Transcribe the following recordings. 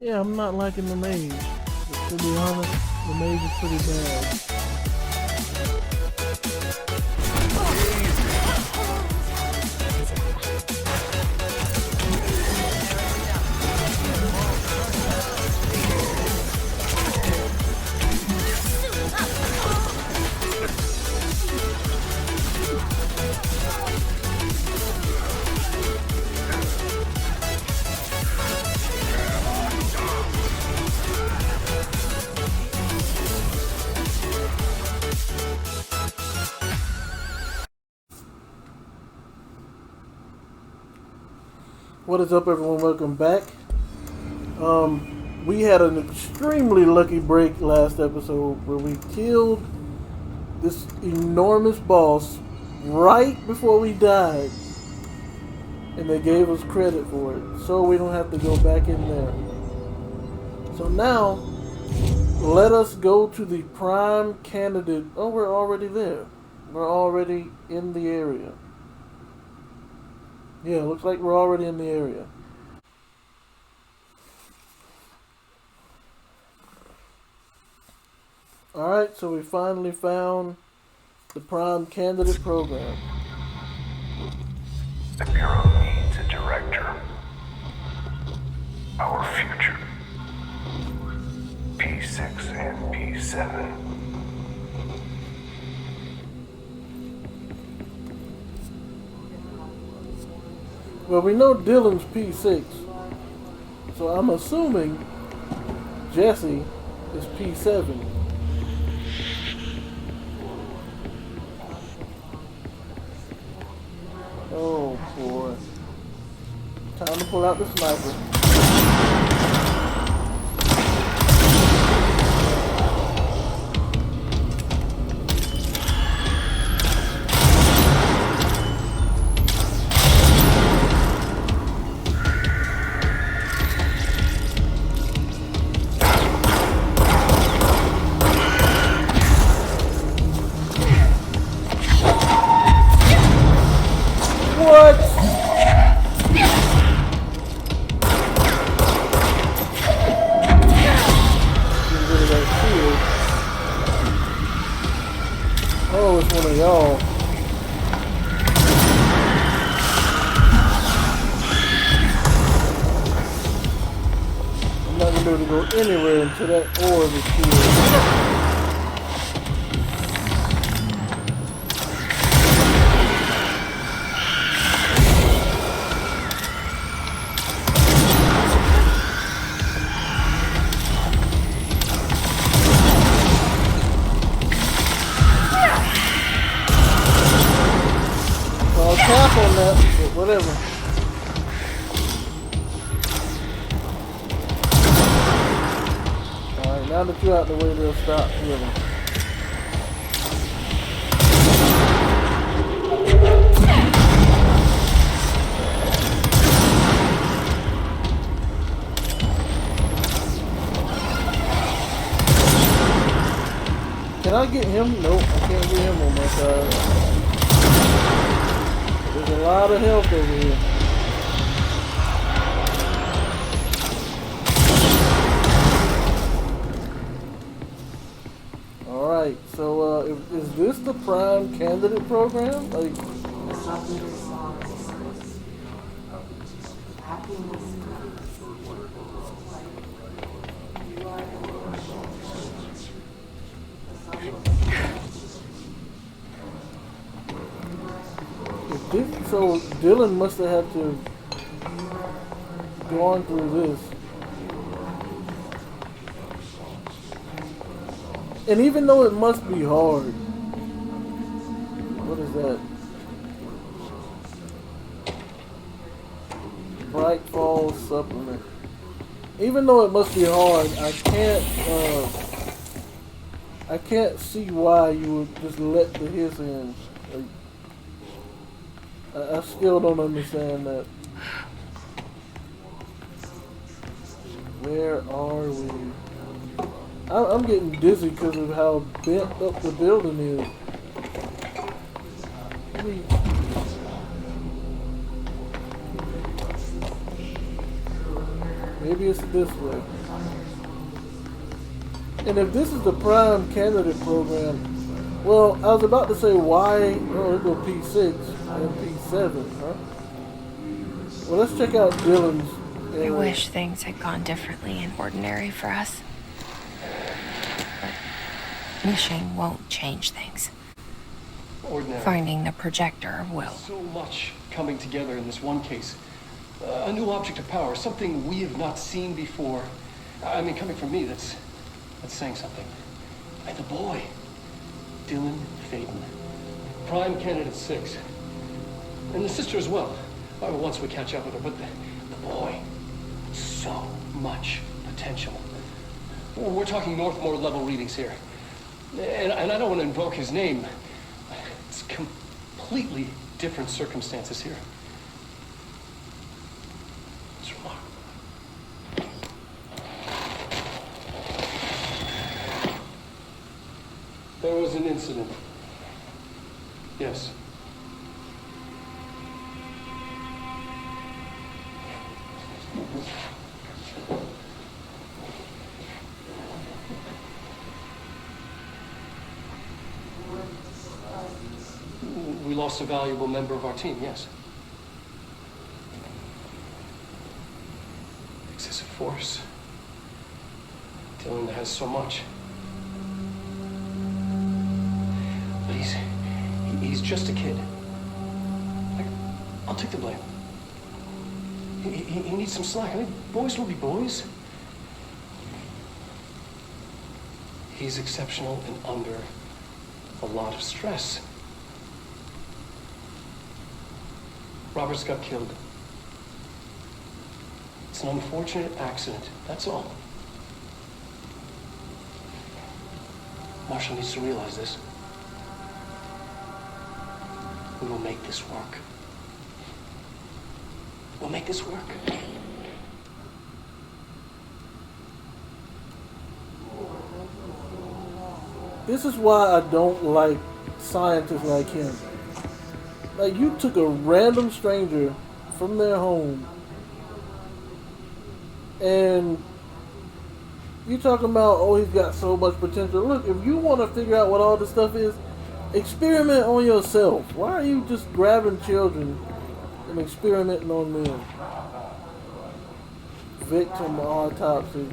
Yeah, I'm not liking the mage. But to be honest, the mage is pretty bad. What is up, everyone? Welcome back. We had an extremely lucky break last episode where we killed this enormous boss right before we died, and they gave us credit for it, so we don't have to go back in there. So now, let us go to the prime candidate. Oh, we're already there. We're already in the area. Yeah, looks like we're already in the area. Alright, so we finally found the prime candidate program. The Bureau needs a director. Our future. P6 and P7. Well, we know Dylan's P6, so I'm assuming Jesse is P7. Oh boy. Time to pull out the sniper. What? Get rid of that shield. Oh, it's one of y'all. I'm not gonna be able to go anywhere until that orb is healed. I'll tap on that, but whatever. Alright, now that you're out the way, they'll stop healing. Can I get him? Nope, I can't get him on my side. There's a lot of health over here. Alright, so is this the prime candidate program? Like, so Dylan must have had to go on through this. And even though it must be hard, what is that? Bright Falls supplement. Even though it must be hard, I can't see why you would just let the hiss in. Like, I still don't understand that. Where are we? I'm getting dizzy because of how bent up the building is. Maybe it's this way. And if this is the prime candidate program, well, I was about to say why, oh, it go P6 and P7, huh? Well, let's check out Dylan's. I wish things had gone differently in Ordinary for us. But wishing won't change things. Ordinary. Finding the projector will. So much coming together in this one case. A new object of power, something we have not seen before. I mean, coming from me, that's saying something. And the boy, Dylan Faden, prime candidate 6. And the sister as well. Once we catch up with her, but the boy, so much potential. We're talking Northmore level readings here. And I don't want to invoke his name. It's completely different circumstances here. It's remarkable. There was an incident. Yes. We lost a valuable member of our team, yes. Excessive force. Dylan has so much. But he's just a kid. I'll take the blame. He needs some slack. I mean, boys will be boys. He's exceptional and under a lot of stress. Robert's got killed. It's an unfortunate accident, that's all. Marshall needs to realize this. We will make this work. We'll make this work. This is why I don't like scientists like him. Like, you took a random stranger from their home and you talking about, oh, he's got so much potential. Look, if you want to figure out what all this stuff is, experiment on yourself. Why are you just grabbing children and experimenting on them? Victim autopsy.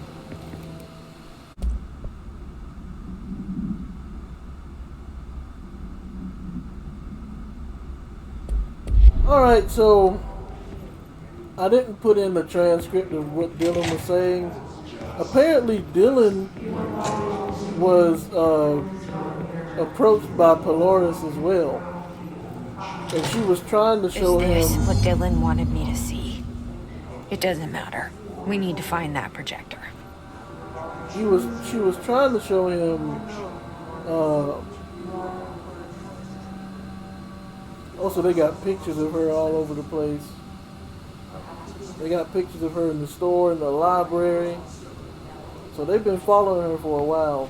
Alright, so I didn't put in the transcript of what Dylan was saying. Apparently Dylan was approached by Polaris as well. And she was trying to show him... Is this what Dylan wanted me to see? It doesn't matter. We need to find that projector. She was trying to show him... Also, they got pictures of her all over the place. They got pictures of her in the store, in the library. So they've been following her for a while.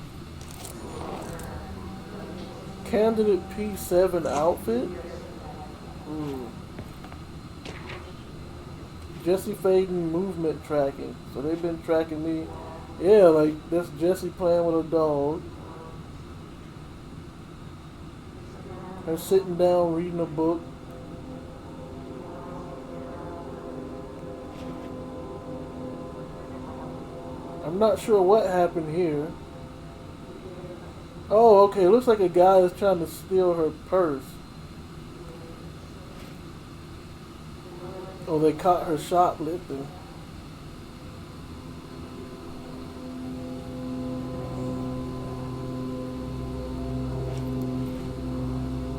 Candidate P7 outfit? Jesse Faden movement tracking. So they've been tracking me. Yeah, like that's Jesse playing with a dog. Her sitting down reading a book. I'm not sure what happened here. Oh, okay. Looks like a guy is trying to steal her purse. Oh, they caught her shoplifting.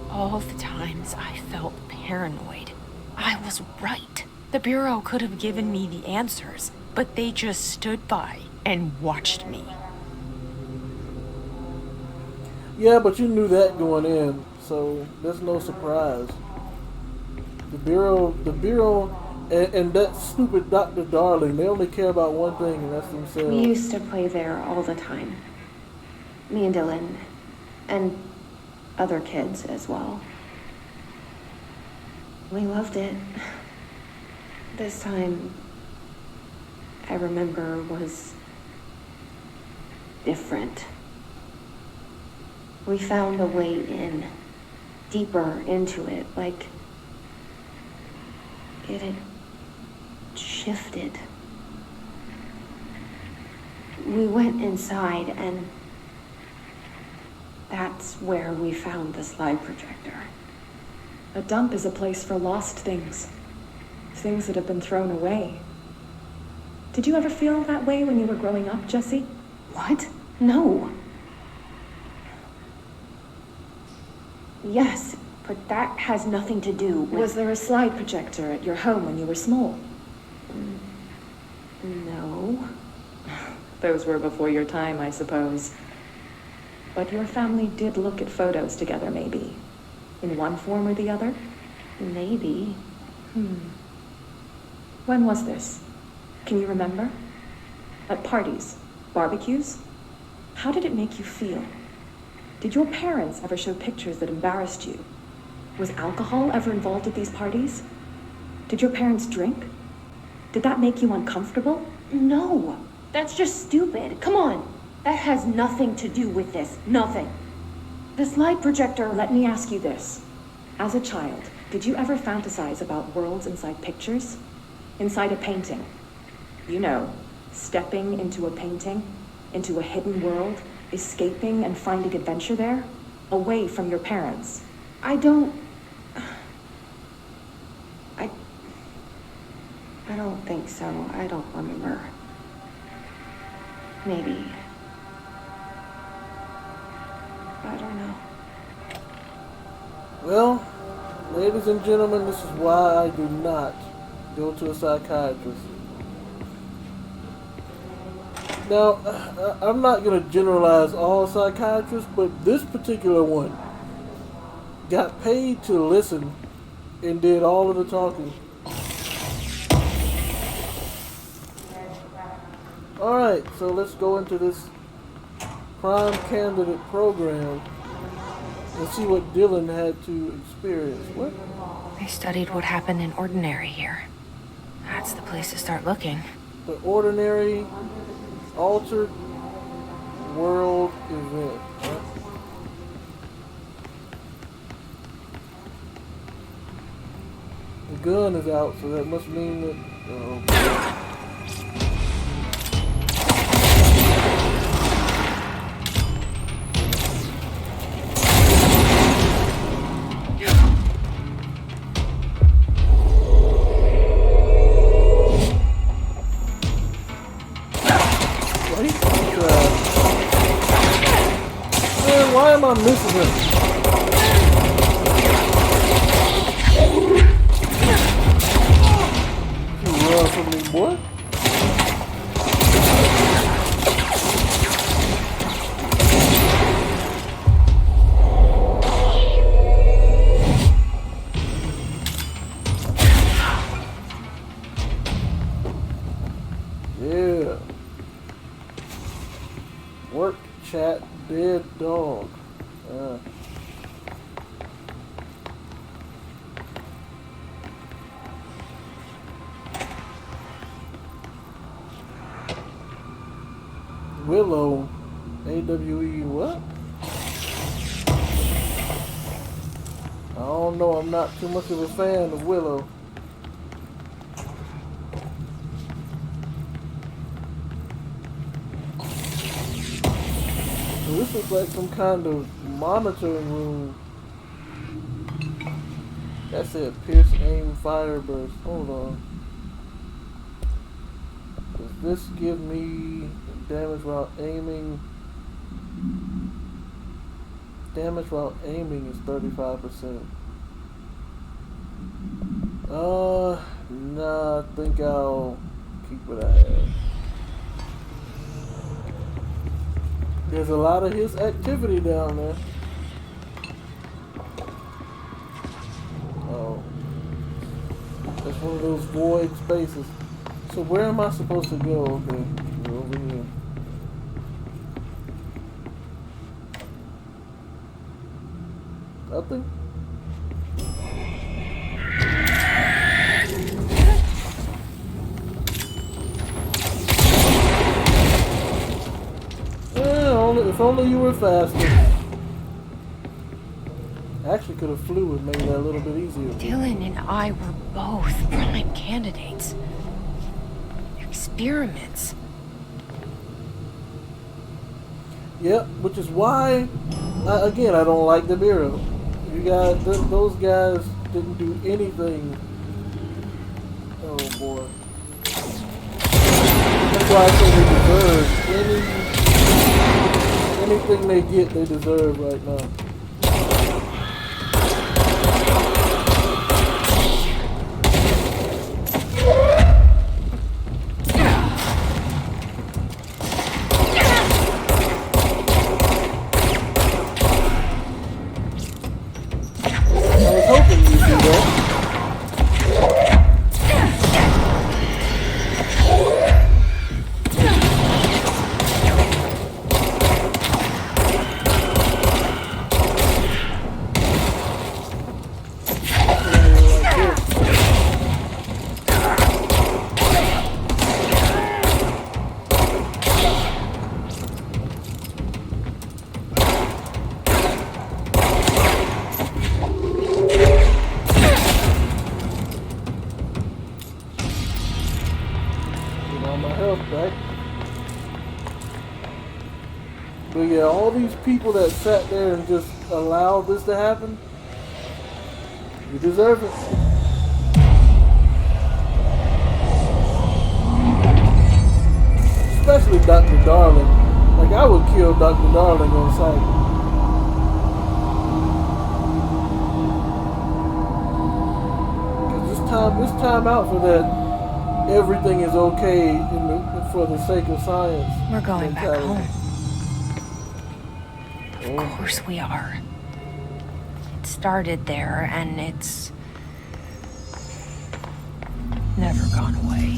All the times I felt paranoid, I was right. The Bureau could have given me the answers, but they just stood by and watched me. Yeah, but you knew that going in, so there's no surprise. The Bureau, and that stupid Dr. Darling, they only care about one thing, and that's themselves. We used to play there all the time. Me and Dylan, and other kids as well. We loved it. This time, I remember was different. We found a way in, deeper into it, like it had shifted. We went inside, and that's where we found the slide projector. A dump is a place for lost things. Things that have been thrown away. Did you ever feel that way when you were growing up, Jessie? What? No. Yes, but that has nothing to do with... Was there a slide projector at your home when you were small? No. Those were before your time, I suppose. But your family did look at photos together, maybe. In one form or the other? Maybe. When was this? Can you remember? At parties? Barbecues? How did it make you feel? Did your parents ever show pictures that embarrassed you? Was alcohol ever involved at these parties? Did your parents drink? Did that make you uncomfortable? No. That's just stupid. Come on. That has nothing to do with this. Nothing. The slide projector... Let me ask you this. As a child, did you ever fantasize about worlds inside pictures? Inside a painting? You know, stepping into a painting, into a hidden world, escaping and finding adventure there, away from your parents. I don't think so. I don't remember. Maybe. I don't know. Well, ladies and gentlemen, this is why I do not go to a psychiatrist. Now, I'm not going to generalize all psychiatrists, but this particular one got paid to listen and did all of the talking. Alright, so let's go into this prime candidate program and see what Dylan had to experience. What? They studied what happened in Ordinary here. That's the place to start looking. The Ordinary Altered World Event. Huh? The gun is out, so that must mean that... Why am I missing him? You run from me, boy. Yeah. Work, chat, dead dog. Willow, AWE, what? I don't know, I'm not too much of a fan of Willow. So this looks like some kind of monitoring room. That said pierce, aim, fire, burst. Hold on. Does this give me damage while aiming? Damage while aiming is 35%. Nah, I think I'll keep what I have. There's a lot of his activity down there. Oh. That's one of those void spaces. So where am I supposed to go? Okay, we're over here. Nothing? If only you were faster. Actually could have flew and made that a little bit easier. Dylan and I were both prime candidates. Experiments. Yep, which is why, again, I don't like the Bureau. You guys, those guys didn't do anything. Oh boy. That's why I say they deserve anything they get, they deserve right now. But yeah, all these people that sat there and just allowed this to happen, you deserve it. Especially Dr. Darling. Like, I would kill Dr. Darling on sight. This time out for that everything is okay for the sake of science. We're going mentality. back home. Of course we are. It started there and it's never gone away.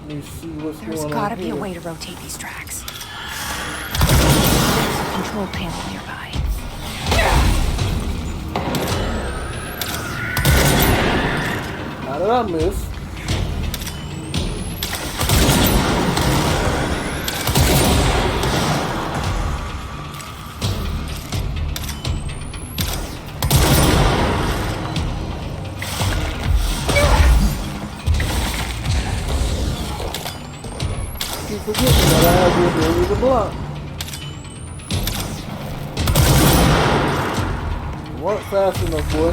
Let me see what's There's going on. gotta be a here. way to rotate these tracks. There's a control panel nearby. How did I miss? Keep forgetting that I have the ability to block. You weren't fast enough, boy.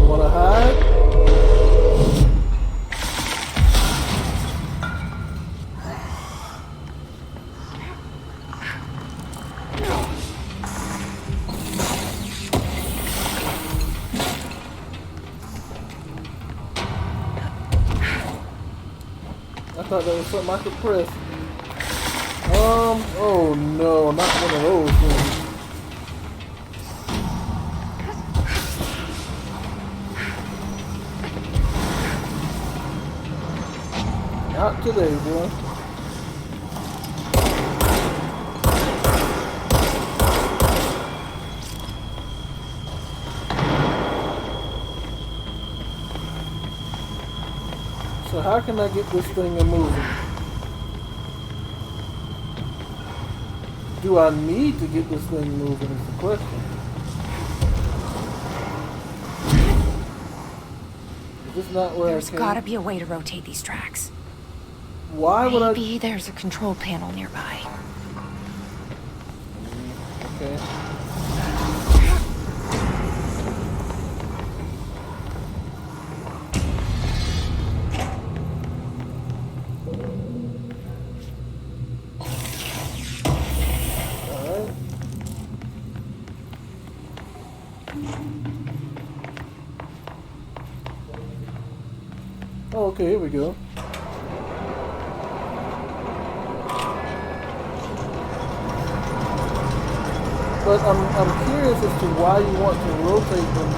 Wanna hide? I thought that was something I could press. Oh no, not one of those things. Not today, boy. So how can I get this thing moving? Do I need to get this thing moving is the question. Is this not where There's I came? gotta be a way to rotate these tracks. Why would Maybe there's a control panel nearby. Okay. Alright. Oh, okay, here we go. But I'm curious as to why you want to rotate them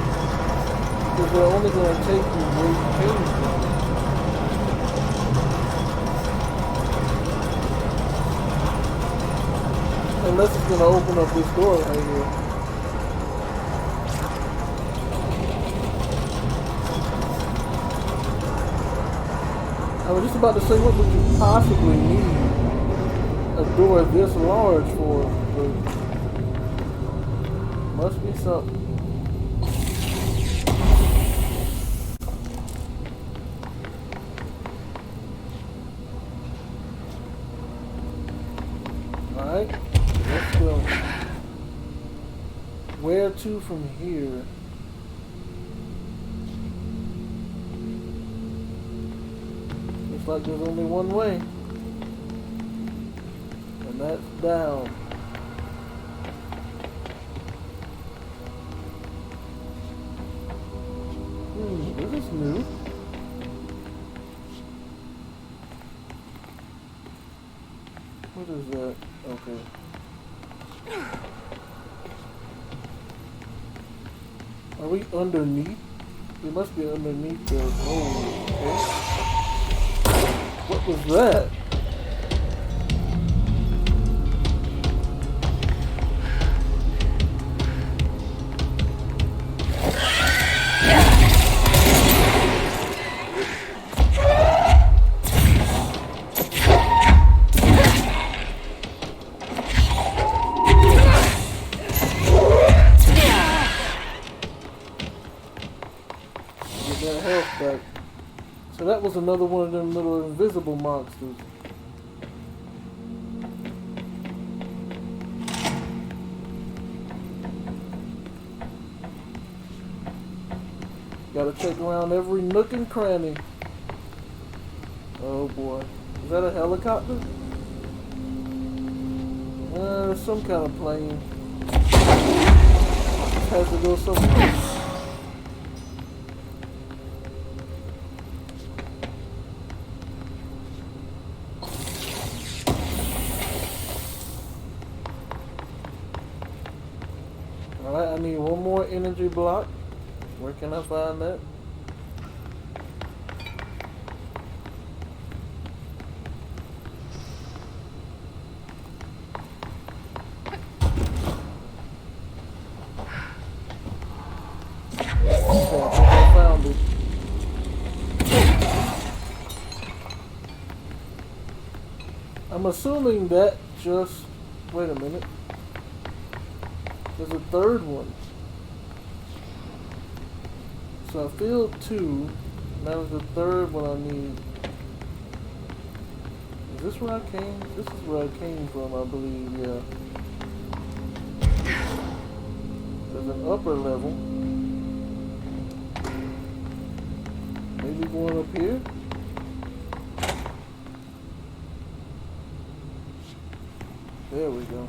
Because they're only going to take you where you came from. Unless it's going to open up this door right here. I was just about to say, what would you possibly need a door this large for? But must be something. Alright, let's go. Where to from here? Looks like there's only one way. And that's down. This is new. What is that? Okay. Are we underneath? We must be underneath the... Oh, okay. What was that? So that was another one of them little invisible monsters. Gotta check around every nook and cranny. Oh boy. Is that a helicopter? Some kind of plane. Has to go somewhere. Alright, I need one more energy block. Where can I find that? Okay, I think I found it. I'm assuming that just... Wait a minute. There's a third one. So I filled two. Now there's a third one I need. Is this where I came? This is where I came from, I believe, yeah. There's an upper level. Maybe one up here? There we go.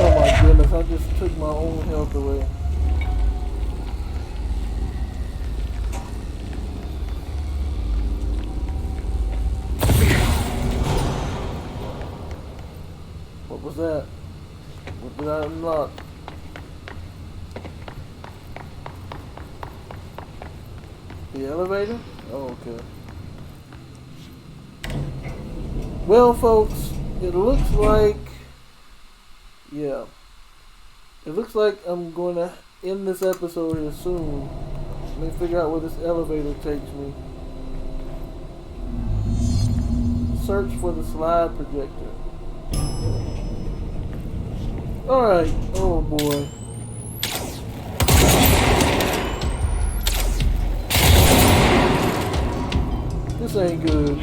Oh my goodness, I just took my own health away. What was that? What did I unlock? The elevator? Oh, okay. Well, folks, it looks like... Yeah. It looks like I'm going to end this episode here soon. Let me figure out where this elevator takes me. Search for the slide projector. Alright. Oh boy. This ain't good.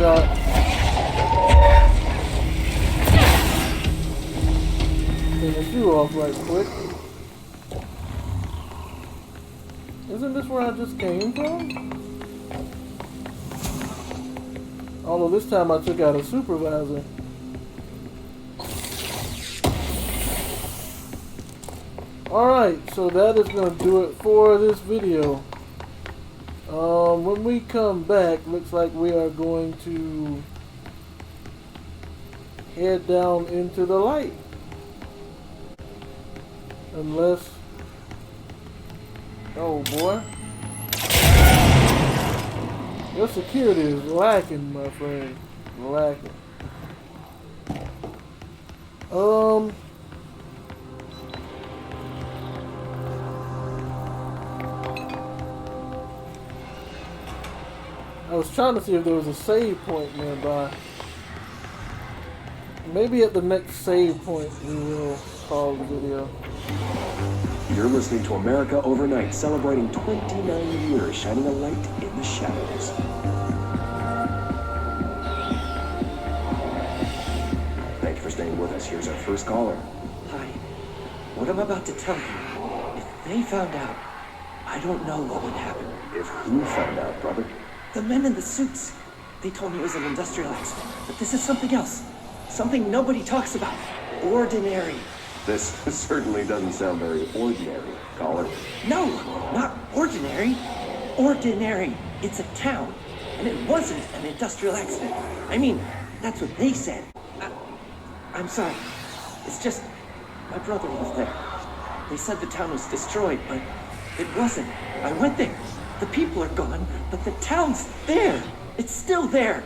shot. Turn the shoe off right quick. Isn't this where I just came from? Although this time I took out a supervisor. Alright, so that is going to do it for this video. When we come back, looks like we are going to head down into the light. Unless... Oh boy. Your security is lacking, my friend. Lacking. I was trying to see if there was a save point nearby. Maybe at the next save point we will pause the video. You're listening to America Overnight, celebrating 29 years, shining a light in the shadows. Thank you for staying with us. Here's our first caller. Hi. What I'm about to tell you, if they found out, I don't know what would happen. If who found out, brother? The men in the suits. They told me it was an industrial accident, but this is something else. Something nobody talks about. Ordinary. This certainly doesn't sound very ordinary, caller. No, not ordinary. Ordinary. It's a town. And it wasn't an industrial accident. I mean, that's what they said. I'm sorry. It's just, my brother was there. They said the town was destroyed, but it wasn't. I went there. The people are gone, but the town's there. It's still there.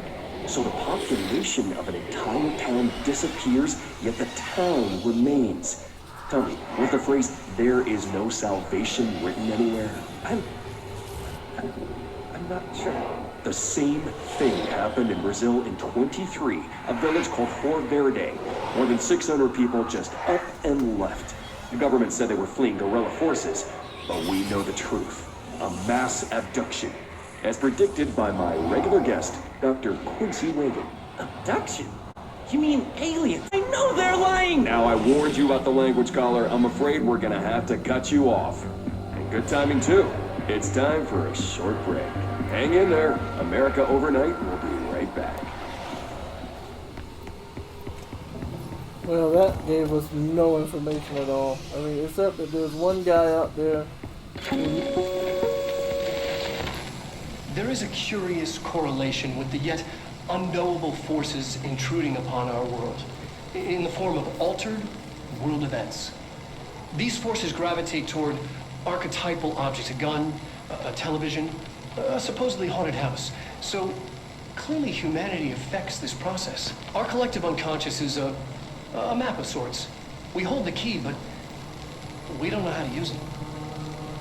So the population of an entire town disappears, yet the town remains. Tell me, was the phrase, "there is no salvation," written anywhere? I'm not sure. The same thing happened in Brazil in 23, a village called Fort Verde. More than 600 people just up and left. The government said they were fleeing guerrilla forces, but we know the truth. A mass abduction, as predicted by my regular guest, Dr. Quincy Reagan. Abduction? You mean aliens? I know they're lying! Now, I warned you about the language, caller. I'm afraid we're gonna have to cut you off. And good timing, too. It's time for a short break. Hang in there. America Overnight will be right back. Well, that gave us no information at all. I mean, except that there's one guy out there who... There is a curious correlation with the yet unknowable forces intruding upon our world, in the form of altered world events. These forces gravitate toward archetypal objects, a gun, a television, a supposedly haunted house. So clearly humanity affects this process. Our collective unconscious is a map of sorts. We hold the key, but we don't know how to use it.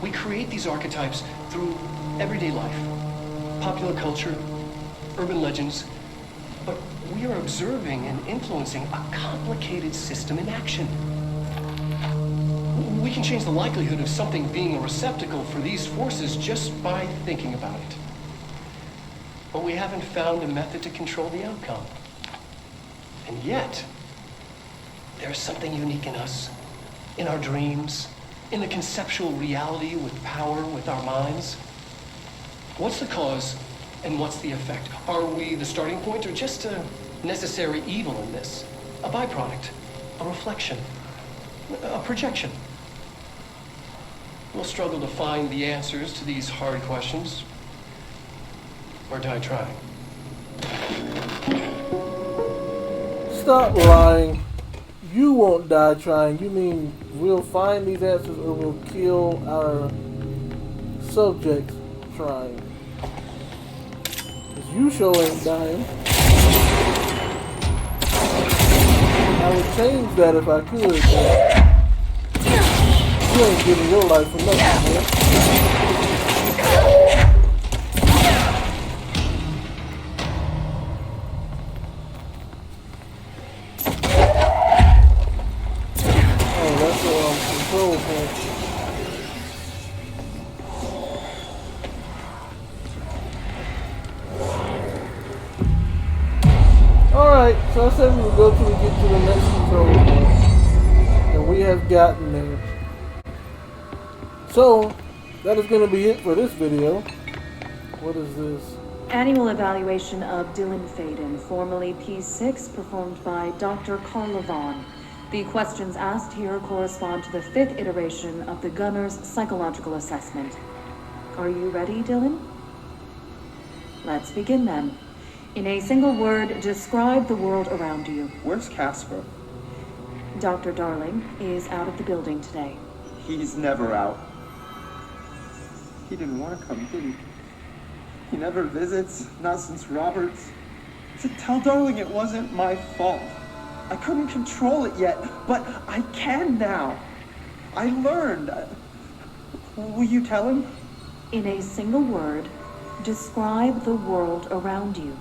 We create these archetypes through everyday life, popular culture, urban legends, but we are observing and influencing a complicated system in action. We can change the likelihood of something being a receptacle for these forces just by thinking about it. But we haven't found a method to control the outcome. And yet, there's something unique in us, in our dreams, in the conceptual reality with power with our minds. What's the cause and what's the effect? Are we the starting point or just a necessary evil in this? A byproduct, a reflection, a projection? We'll struggle to find the answers to these hard questions. Or die trying. Stop lying. You won't die trying. You mean we'll find these answers or we'll kill our subjects trying. Because you sure ain't dying. I would change that if I could, but you ain't giving your life for nothing, man. Control point. Alright, so I said we would go till we get to the next control point. And we have gotten there. So, that is going to be it for this video. What is this? Annual evaluation of Dylan Faden, formerly P6, performed by Dr. Carla Vaughn. The questions asked here correspond to the 5th iteration of the Gunner's psychological assessment. Are you ready, Dylan? Let's begin then. In a single word, describe the world around you. Where's Casper? Dr. Darling is out of the building today. He's never out. He didn't want to come, did he? He never visits, not since Roberts. So tell Darling it wasn't my fault. I couldn't control it yet, but I can now. I learned. Will you tell him? In a single word, describe the world around you.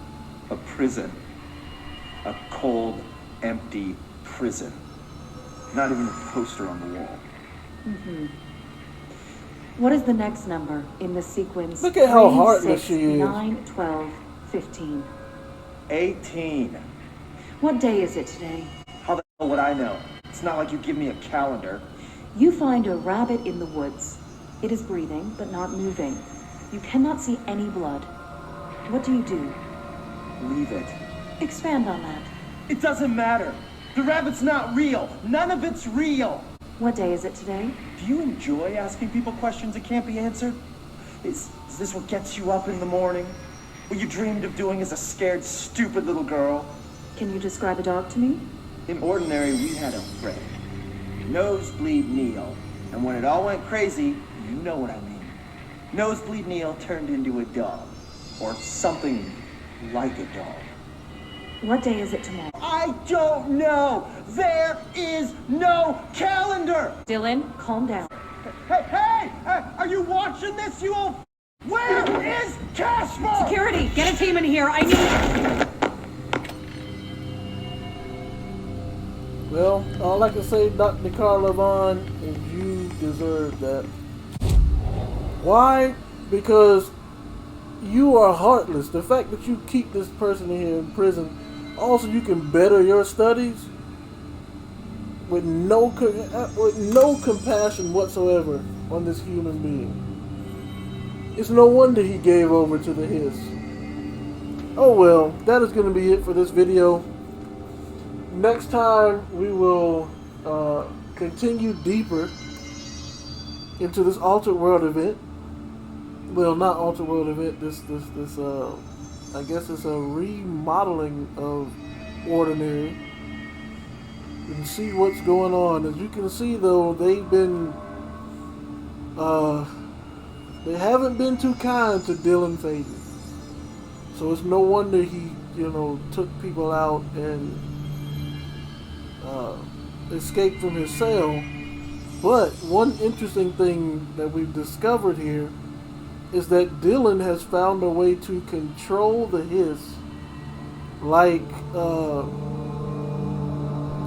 A prison. A cold, empty prison. Not even a poster on the wall. What is the next number in the sequence? Look at how 3, heartless 6, she is. 9, 12, 15. 18. What day is it today? How the hell would I know? It's not like you give me a calendar. You find a rabbit in the woods. It is breathing, but not moving. You cannot see any blood. What do you do? Leave it. Expand on that. It doesn't matter. The rabbit's not real. None of it's real. What day is it today? Do you enjoy asking people questions that can't be answered? Is this what gets you up in the morning? What you dreamed of doing as a scared, stupid little girl? Can you describe a dog to me? In Ordinary, we had a friend. Nosebleed Neil. And when it all went crazy, you know what I mean. Nosebleed Neil turned into a dog. Or something like a dog. What day is it tomorrow? I don't know! There is no calendar! Dylan, calm down. Hey! Are you watching this, you old... Where is Casper? Security, get a team in here. I need... Well, all I can say, Dr. Carla Vaughn, is you deserve that. Why? Because you are heartless. The fact that you keep this person here in prison, also you can better your studies with no compassion whatsoever on this human being. It's no wonder he gave over to the hiss. Oh well, that is going to be it for this video. Next time we will continue deeper into this altered world event. Well, not altered world event. This I guess it's a remodeling of Ordinary, and see what's going on. As you can see, though, they haven't been too kind to Dylan Faden. So it's no wonder he, took people out and escaped from his cell. But one interesting thing that we've discovered here is that Dylan has found a way to control the hiss, like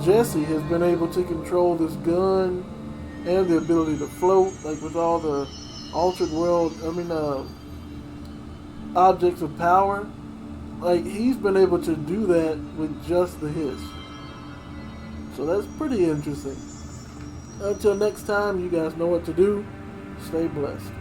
Jesse has been able to control this gun and the ability to float, like with all the altered world, objects of power. Like, he's been able to do that with just the hiss. So that's pretty interesting. Until next time, you guys know what to do. Stay blessed.